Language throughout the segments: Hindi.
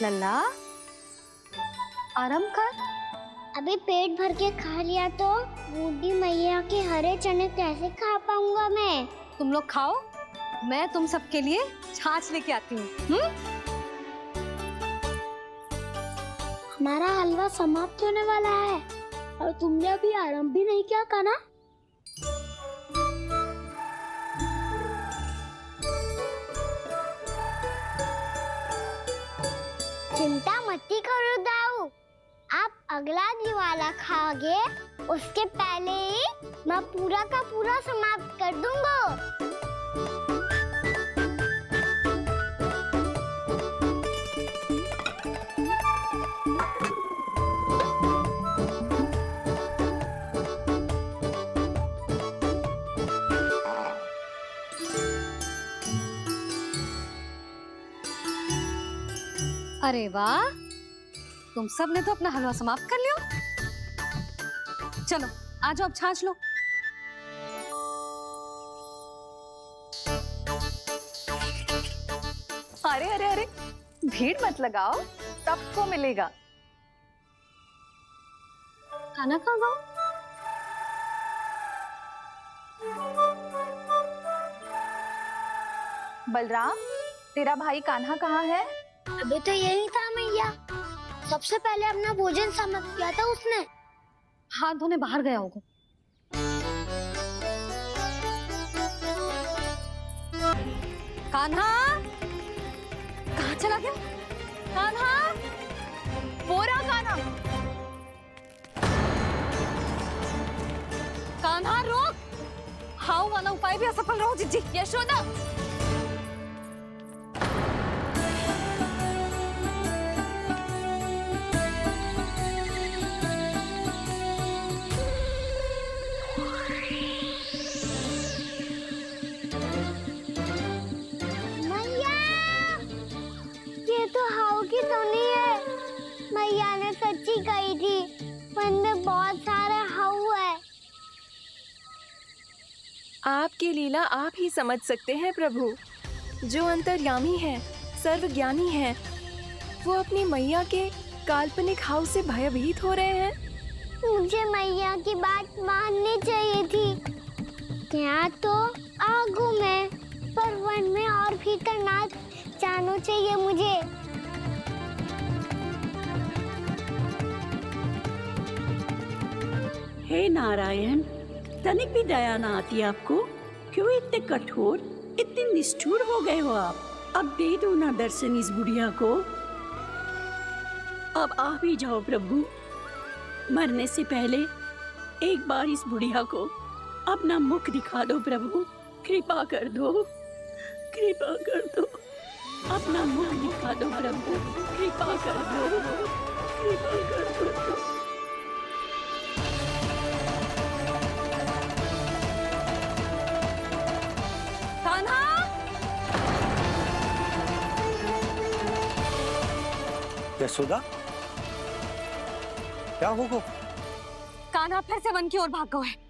लल्ला आराम कर। अभी पेट भर के खा लिया तो बूढ़ी मैया के हरे चने कैसे खा पाऊंगा मैं? तुम लोग खाओ, मैं तुम सबके लिए छाछ लेके आती हूँ। हमारा हलवा समाप्त होने वाला है और तुमने अभी आराम भी नहीं किया कान्हा। चिंता मत करो दाऊ, आप अगला दिवाला खाओगे उसके पहले ही मैं पूरा का पूरा समाप्त कर दूंगा। अरे वाह, तुम सब ने तो अपना हलवा समाप्त कर लिया। चलो आ जाओ, अब छाछ लो। अरे अरे अरे, भीड़ मत लगाओ, सबको मिलेगा। खाना कहाँ गया? बलराम, तेरा भाई कान्हा कहाँ है? अभी तो यही था मैया, सबसे पहले अपना भोजन समाप्त किया था उसने। हाथ धोने बाहर गया होगा। कान्हा कहाँ चला गया? कान्हा, वो रहा कान्हा। कान्हा रोक, हाउ वाला उपाय भी असफल रहो जिज्जी। यशोदा, ये तो हाउ की धुनी है। मैया ने सच्ची कही थी, मन में बहुत सारे हाउ है। आपकी लीला आप ही समझ सकते हैं प्रभु। जो अंतर्यामी है, सर्वज्ञानी है, वो अपनी मैया के काल्पनिक हाव से भयभीत हो रहे हैं। मुझे मैया की बात माननी चाहिए थी। यहाँ तो आगू में, पर वन में और भीतर ना जानो चाहिए मुझे। हे नारायण, तनिक भी दया ना आती आपको? क्यों इतने कठोर, इतने निष्ठुर हो गए हो आप? अब दे दो ना दर्शन इस बुढ़िया को। अब आ भी जाओ प्रभु। मरने से पहले एक बार इस बुढ़िया को अपना मुख दिखा दो प्रभु। कृपा कर दो, कृपा कर दो। अपना मुख दिखा दो प्रभु, कृपा कर दो, कृपा कर दो। कान्हा, यशोदा, क्या होगा? कान्हा फिर से वन की ओर भाग गया है।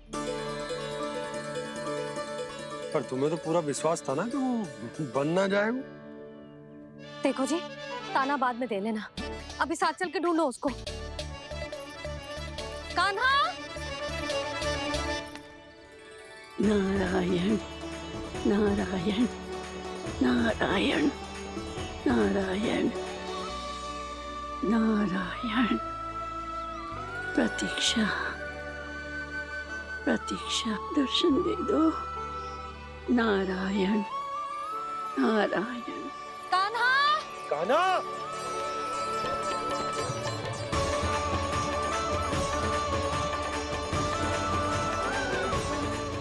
पर तुम्हें तो पूरा विश्वास था ना कि वो बन ना जाए। देखो जी, ताना बाद में दे लेना, अभी साथ चल के ढूंढो उसको। कान्हा, नारायण नारायण नारायण नारायण नारायण। प्रतीक्षा प्रतीक्षा, दर्शन दे दो। नारायण नारायण। कान्हा, कान्हा,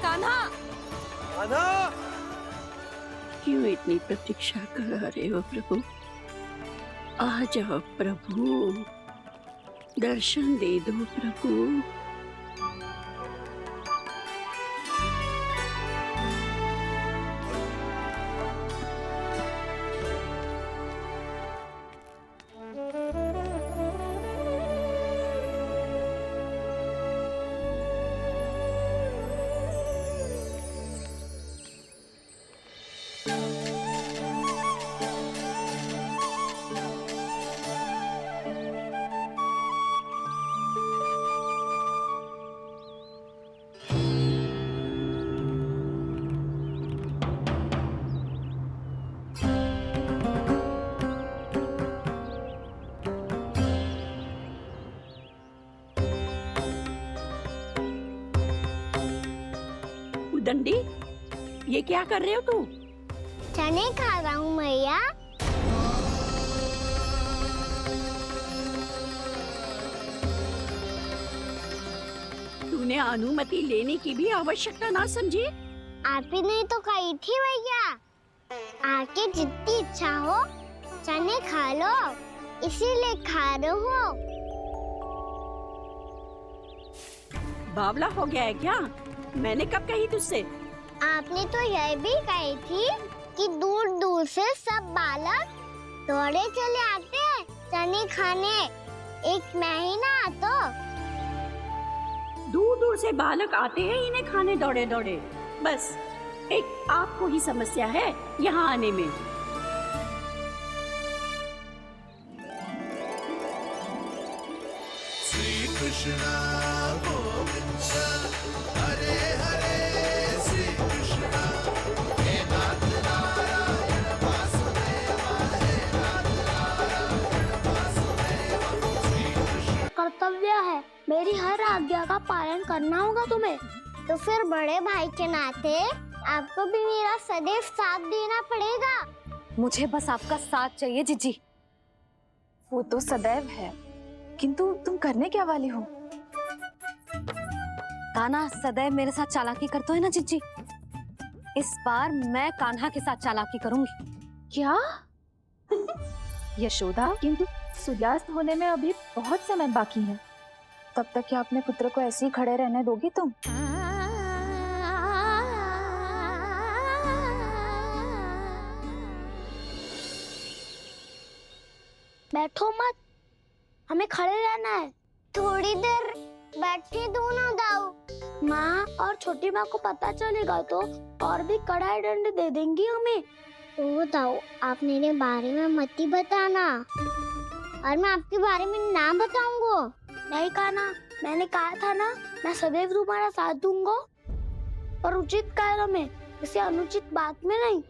कान्हा, कान्हा। क्यों इतनी प्रतीक्षा करा रहे हो प्रभु? आ जाओ प्रभु, दर्शन दे दो प्रभु। मुंडी, ये क्या कर रहे हो तू? चने खा रहा हूँ मैया। तूने अनुमति लेने की भी आवश्यकता ना समझी? आप ही नहीं तो कही थी भैया, आके जितनी इच्छा हो चने खा लो, इसीलिए खा रहे हो। बावला हो गया है क्या? मैंने कब कही तुझसे? आपने तो यह भी कही थी कि दूर दूर से सब बालक दौड़े चले आते हैं चने खाने, एक महीना तो। दूर दूर से बालक आते हैं इन्हें खाने दौड़े दौड़े। बस एक आपको ही समस्या है यहाँ आने में। श्री कृष्णा गोविंद हरे हरे श्री कृष्णा हे नाथ नारायण वासुदेव हे नाथ नारायण वासुदेव श्री कृष्ण। कर्तव्य है, मेरी हर आज्ञा का पालन करना होगा तुम्हें। तो फिर बड़े भाई के नाते आपको भी मेरा सदैव साथ देना पड़ेगा। मुझे बस आपका साथ चाहिए जीजी। वो तो सदैव है, किंतु तुम करने क्या वाली हो? कान्हा सदैव मेरे साथ चालाकी करता है ना जीजी, इस बार मैं कान्हा के साथ चालाकी करूंगी। क्या? यशोदा, किंतु सूर्यास्त होने में अभी बहुत समय बाकी है, तब तक क्या अपने पुत्र को ऐसे ही खड़े रहने दोगी तुम? बैठो मत, हमें खड़े रहना है। थोड़ी देर बैठे दो ना दाऊ। माँ और छोटी माँ को पता चलेगा तो और भी कड़ा दंड दे देंगी हमें। ओ दाऊ, आप मेरे बारे में मत ही बताना, और मैं आपके बारे में ना बताऊंगा। नहीं कान्हा, मैंने कहा था ना, मैं सदैव तुम्हारा साथ दूंगा, पर उचित कार्य में, इसे अनुचित बात में नहीं।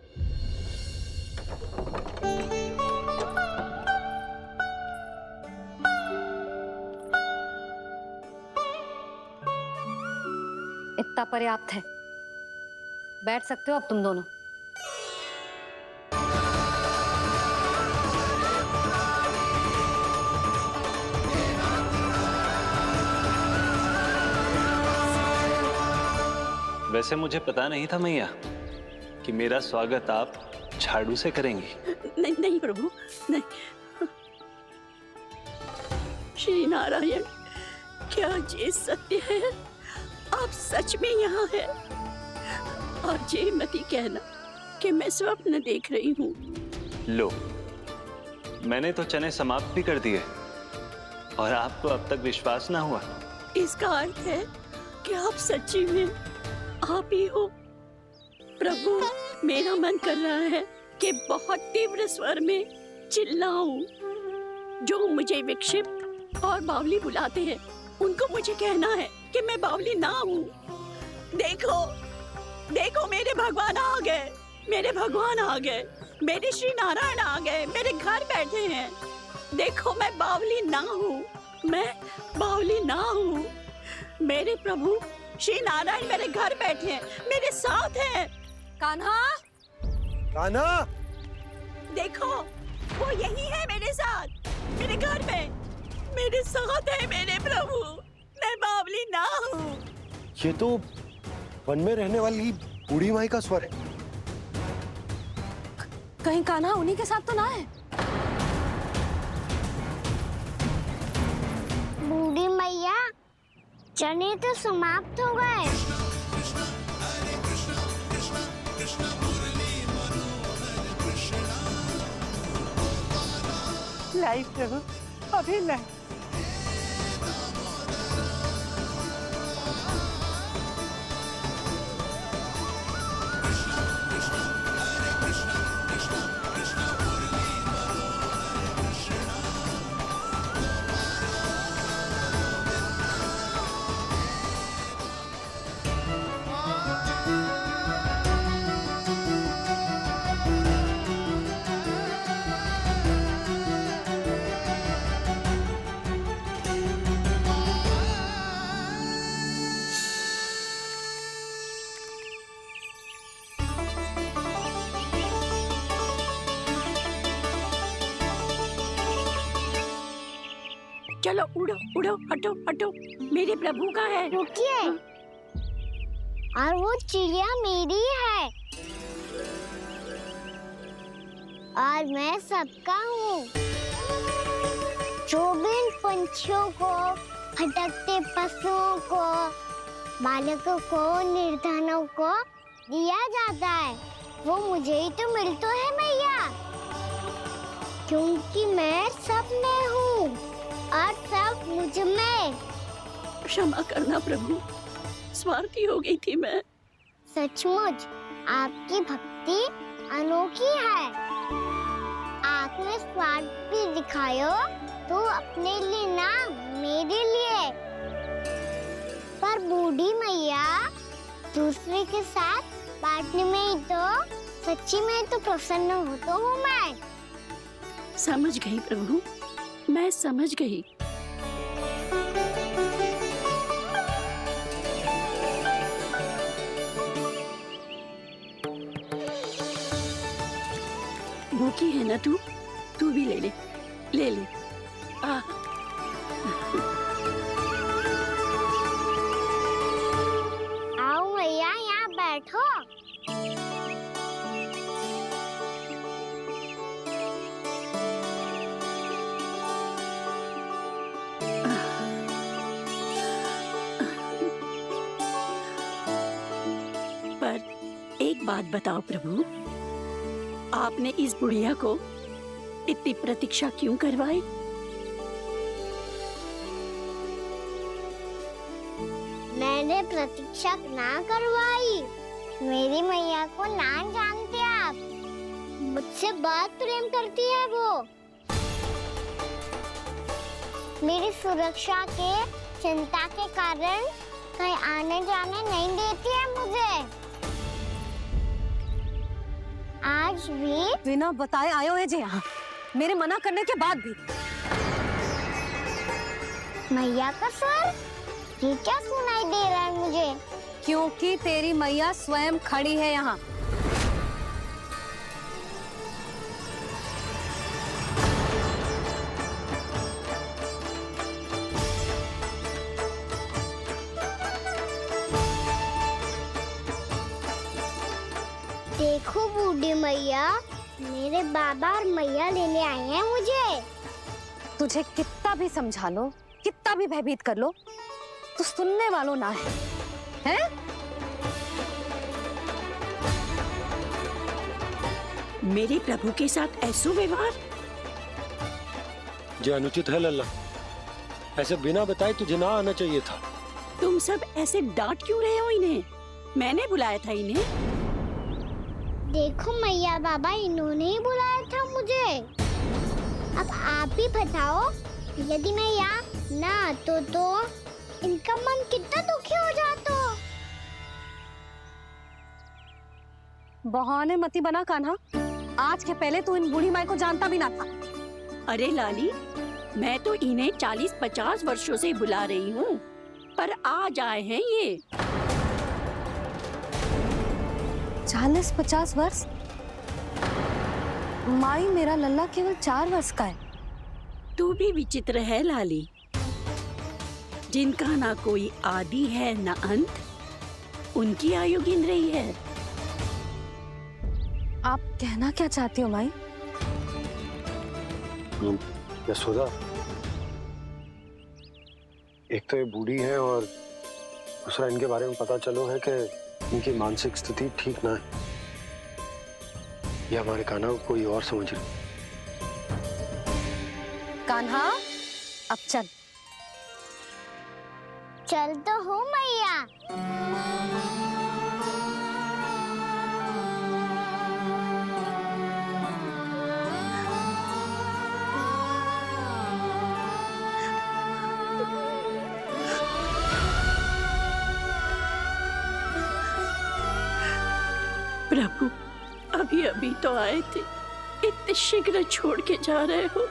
इतना पर्याप्त है, बैठ सकते हो अब तुम दोनों। वैसे मुझे पता नहीं था मैया कि मेरा स्वागत आप झाड़ू से करेंगी। नहीं नहीं प्रभु, नहीं। श्री नारायण, क्या ये सत्य है? आप सच में यहाँ हैं? और ये मत ही कहना कि मैं स्वप्न देख रही हूँ। लो, मैंने तो चने समाप्त भी कर दिए और आपको अब तक विश्वास ना हुआ। इसका अर्थ है कि आप सच्ची में आप ही हो। प्रभु, मेरा मन कर रहा है कि बहुत तीव्र स्वर में चिल्लाऊं। जो मुझे विक्षिप्त और बावली बुलाते हैं, उनको मुझे कहना है कि मैं बावली ना हूँ। देखो, देखो, मेरे भगवान आ गए, मेरे भगवान आ गए, मेरे श्री नारायण आ गए, मेरे घर बैठे हैं। देखो, मैं बावली ना हूँ, मैं बावली ना हूँ। मेरे प्रभु श्री नारायण मेरे घर बैठे हैं, मेरे साथ हैं। कान्हा, कान्हा, देखो, वो यही है मेरे साथ, मेरे घर में, मेरे साथ है मेरे प्रभु। मैं बावली ना हूँ। ये तो वन में रहने वाली बूढ़ी माई का स्वर है। कहीं कान्हा उन्हीं के साथ तो ना है? बूढ़ी मैया, चने तो समाप्त हो गए। लाई प्रभु, अभी लाई। चलो उड़ो उड़ो, हटो हटो, मेरे प्रभु का है। रुकिए, और वो चिड़िया मेरी है और मैं सबका हूँ। जो भी इन पंछियों को, भटकते पशुओं को, बालकों को, निर्धनों को दिया जाता है, वो मुझे ही तो मिलता है मैया, क्योंकि मैं सब में हूँ और सब मुझ में। क्षमा करना प्रभु, स्वार्थी हो गई थी मैं। सचमुच आपकी भक्ति अनोखी है। आपने स्वार्थ भी दिखायो तो अपने लिए ना, मेरे लिए। पर बूढ़ी मैया दूसरे के साथ बांटने में ही तो, सच्ची में तो प्रसन्न हो तो हूँ मैं। समझ गई प्रभु, मैं समझ गई। भूखी है ना तू? तू भी ले ले, ले ले। आ आओ मैया, यहाँ बैठो। पर एक बात बताओ प्रभु, आपने इस बुढ़िया को इतनी प्रतीक्षा क्यों करवाई? मैंने प्रतीक्षा ना करवाई। मेरी मैया को ना जानते आप, मुझसे बहुत प्रेम करती है वो। मेरी सुरक्षा के चिंता के कारण कहीं आने जाने नहीं देती है मुझे। आज भी बिना बताए आयो है जे यहाँ, मेरे मना करने के बाद भी। मैया का स्वर, ये क्या सुनाई दे रहा है मुझे? क्योंकि तेरी मैया स्वयं खड़ी है यहाँ। देखो बूढ़ी मैया, मेरे बाबा और मैया लेने आए हैं मुझे। तुझे कितना भी समझा लो, कितना भी भयभीत कर लो, तो सुनने वालों ना है, हैं? मेरे प्रभु के साथ ऐसा व्यवहार? जो अनुचित है लल्ला, ऐसे बिना बताए तुझे ना आना चाहिए था। तुम सब ऐसे डांट क्यों रहे हो इन्हें? मैंने बुलाया था इन्हें। देखो मैया बाबा, इन्होंने ही बुलाया था मुझे। अब आप ही बताओ, यदि मैं यहाँ ना आतो तो इनका मन कितना दुखी हो जाता। बहाने मती बना कान्हा, आज के पहले तू इन बूढ़ी माई को जानता भी ना था। अरे लाली, मैं तो इन्हें 40-50 वर्षों से बुला रही हूँ, पर आज आए हैं ये। 40-50 वर्ष? माई, मेरा लल्ला केवल 4 वर्ष का है। तू भी विचित्र है लाली, जिनका ना कोई आदि है ना अंत, उनकी आयु गिन रही है। आप कहना क्या चाहती हो माई? यशोदा, एक तो ये बूढ़ी है और दूसरा इनके बारे में पता चलो है कि इनकी मानसिक स्थिति ठीक ना है। ये हमारे कान्हा को कोई और समझ रही। कान्हा, अब चल। चल तो हूँ मैया। प्रभु, अभी अभी तो आए थे, इतने शीघ्र छोड़ के जा रहे हो?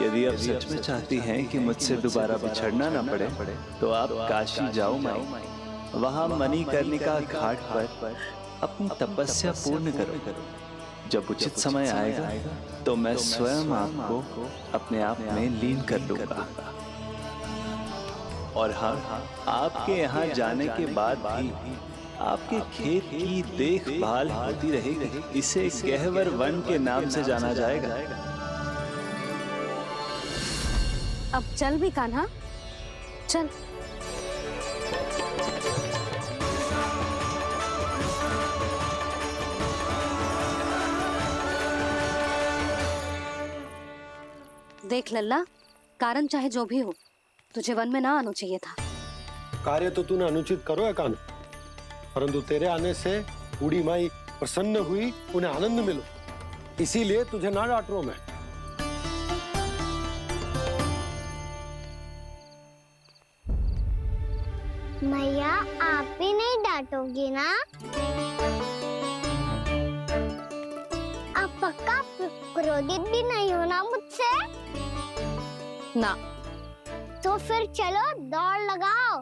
यदि आप सच में चाहती हैं कि मुझसे दोबारा बिछड़ना न पड़े तो आप काशी जाओ माई। वहां मणिकर्णिका घाट पर अपनी तपस्या पूर्ण करो। जब उचित समय आएगा तो मैं स्वयं आपको अपने आप में लीन कर लूंगा। और हाँ, आपके यहाँ जाने के बाद भी आपके खेत की देखभाल होती रहेगी। इसे गहवर वन के नाम से जाना जाएगा। अब चल भी कान्हा, चल। देख लल्ला, कारण चाहे जो भी हो, तुझे वन में ना आना चाहिए था। कार्य तो तूने अनुचित करो है कान्हा, परंतु तेरे आने से बूढ़ी माई प्रसन्न हुई, उन्हें आनंद मिलो, इसीलिए तुझे ना डांट रहा हूं मैं। मैया, आप भी नहीं डांटोगी ना? आप पक्का क्रोधित भी नहीं हो ना मुझसे? ना। तो फिर चलो दौड़ लगाओ,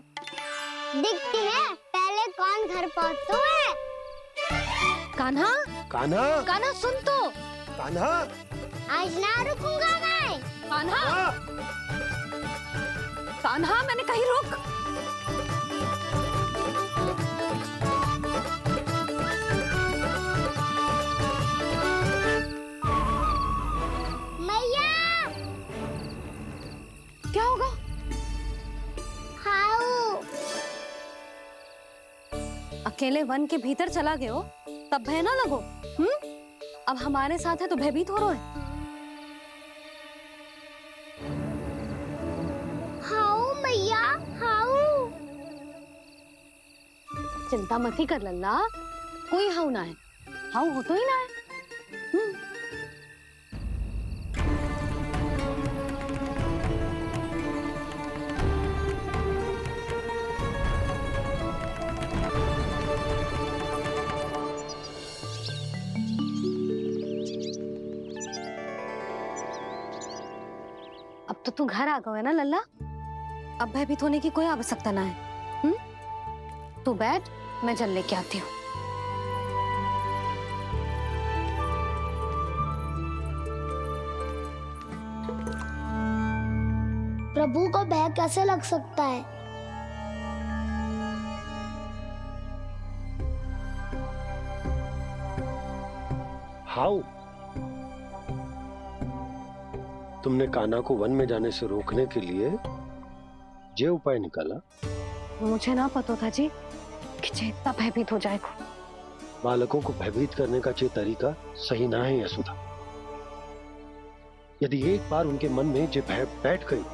दिखती है पहले कौन घर पहुंचता है। कान्हा, कान्हा, कान्हा सुन तो। कान्हा, आज ना रुकूंगा मैं। कान्हा, कान्हा, मैंने कही रुक। मैया, क्या होगा? हाउ अकेले वन के भीतर चला गए हो तब भय ना लगो। अब हमारे साथ है तो भयभीत हो रहे हैं। हाउ मैया, हाउ। चिंता मत ही कर लल्ला, कोई हाउ ना है। हाउ हो तो ही ना है। अब तो तू घर आ गया है ना लल्ला, अब भयभीत होने की कोई आवश्यकता ना है। तू बैठ, मैं जल लेके आती हूँ। प्रभु को भय कैसे लग सकता है? हाउ? तुमने कान्हा को वन में जाने से रोकने के लिए ये उपाय निकाला? मुझे ना पता था जी कि जे इतना भयभीत हो जाएगा। बालकों को भयभीत करने का ये तरीका सही ना है यशोदा। यदि एक बार उनके मन में ये भय बैठ गई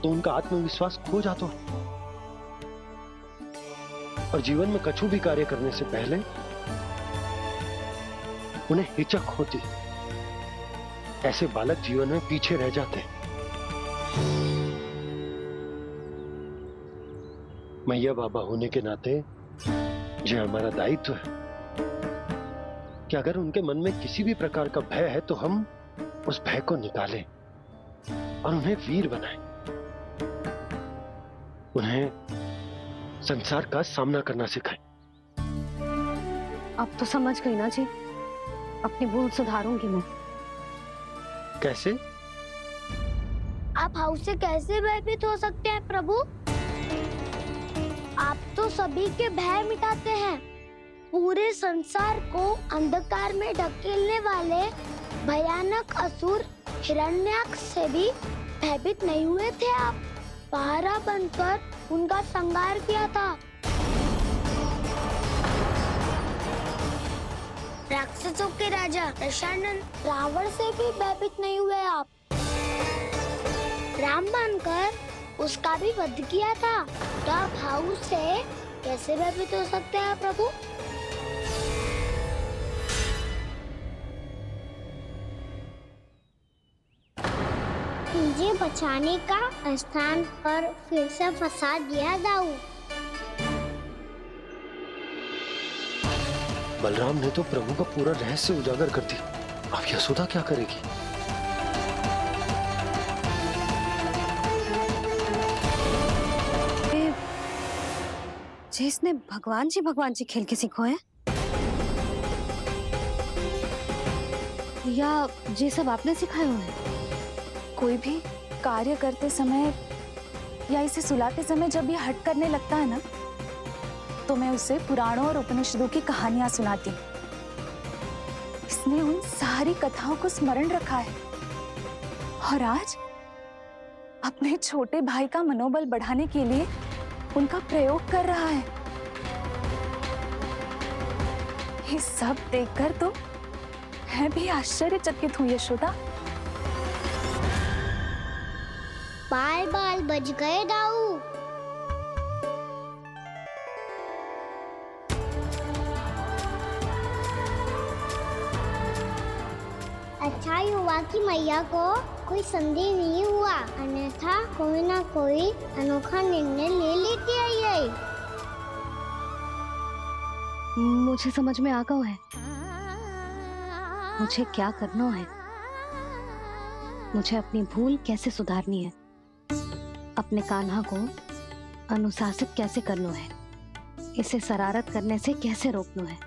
तो उनका आत्मविश्वास खो जाता है और जीवन में कछु भी कार्य करने से पहले उन्हें हिचक होती। ऐसे बालक जीवन में पीछे रह जाते हैं। मैया बाबा होने के नाते ये हमारा दायित्व है कि अगर उनके मन में किसी भी प्रकार का भय है तो हम उस भय को निकालें और उन्हें वीर बनाएं, उन्हें संसार का सामना करना सिखाएं। अब तो समझ गई ना जी, अपनी भूल सुधारूंगी मैं। कैसे? आप हाउ से कैसे भयभीत हो सकते हैं प्रभु? आप तो सभी के भय मिटाते हैं। पूरे संसार को अंधकार में ढकेलने वाले भयानक असुर हिरण्याक्ष से भी भयभीत नहीं हुए थे आप। पहरा बनकर उनका संहार किया था। राक्षसों के राजा दशानन रावण से भी भयभीत नहीं हुए आप। राम बनकर उसका भी वध किया था। तो आप हाउ से कैसे भयभीत हो सकते हैं प्रभु? मुझे बचाने का स्थान पर फिर से फंसा दिया दाऊ। बलराम ने तो प्रभु का पूरा रहस्य उजागर कर दिया। अब यशोदा क्या करेगी? जिसने भगवान जी खेल के सीखो है, या ये सब आपने सिखाए हुए हैं? कोई भी कार्य करते समय या इसे सुलाते समय जब ये हट करने लगता है ना, तो मैं उसे पुराणों और उपनिषदों की कहानियां सुनाती हूँ। इसने उन सारी कथाओं को स्मरण रखा है और आज अपने छोटे भाई का मनोबल बढ़ाने के लिए उनका प्रयोग कर रहा है। ये सब देखकर तो मैं भी आश्चर्यचकित हूँ यशोदा। बाल बाल बज गए दाऊ। अच्छा ही हुआ कि मैया को कोई संदेह नहीं हुआ, अन्यथा कोई ना कोई अनोखा निर्णय ले लेती है ये। मुझे समझ में आ गया है मुझे क्या करना है। मुझे अपनी भूल कैसे सुधारनी है, अपने कान्हा को अनुशासित कैसे करना है, इसे शरारत करने से कैसे रोकना है।